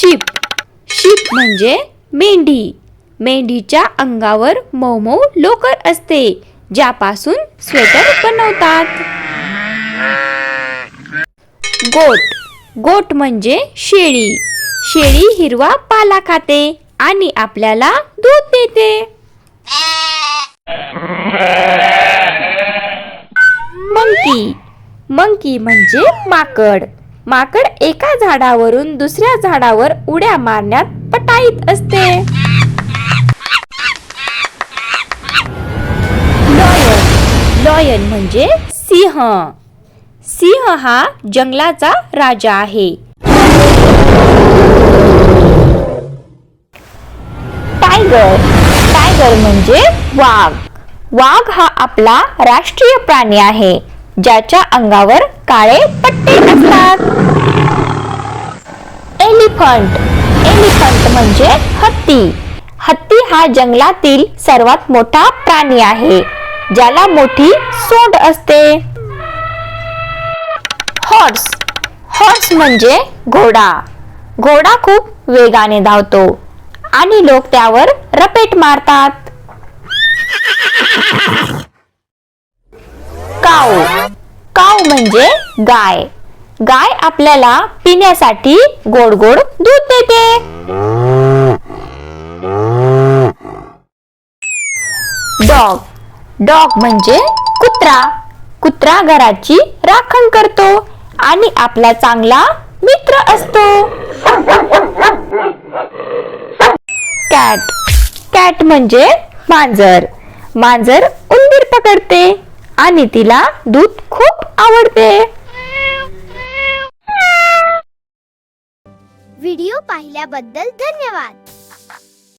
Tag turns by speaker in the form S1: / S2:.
S1: Ship ship म्हणजे मेंढी. मेंढीच्या अंगावर मऊ मऊ लोकर असते, ज्यापासून स्वेटर बनवतात. गोट गोट म्हणजे शेळी. शेळी हिरवा पाला खाते आणि आपल्याला दूध देते. मंकी मंकी म्हणजे माकड. माकड एका झाडावरून दुसऱ्या झाडावर उड्या मारण्यात पटाईत असते. लॉयन लॉयन म्हणजे सिंह. सिंह हा जंगलाचा राजा आहे. टायगर टायगर म्हणजे वाघ. वाघ हा आपला राष्ट्रीय प्राणी आहे, ज्याच्या अंगावर काळे पट्टे असतात. एलिफंट एलिफंट म्हणजे हत्ती. हत्ती हा जंगलातील सर्वात मोठा प्राणी आहे, ज्याला मोठी सोंड असते. हॉर्स हॉर्स म्हणजे घोडा. घोडा खूप वेगाने धावतो आणि लोक त्यावर रपेट मारतात. काऊ काऊ म्हणजे गाय. गाय आपल्याला पिण्यासाठी गोड गोड दूध देते. डॉग डॉग म्हणजे कुत्रा. कुत्रा घराची राखण करतो आणि आपला चांगला मित्र असतो. कॅट कॅट म्हणजे मांजर. मांजर उंदीर पकडते आणि तिला दूध खूप आवडते.
S2: व्हिडिओ पाहिल्याबद्दल धन्यवाद.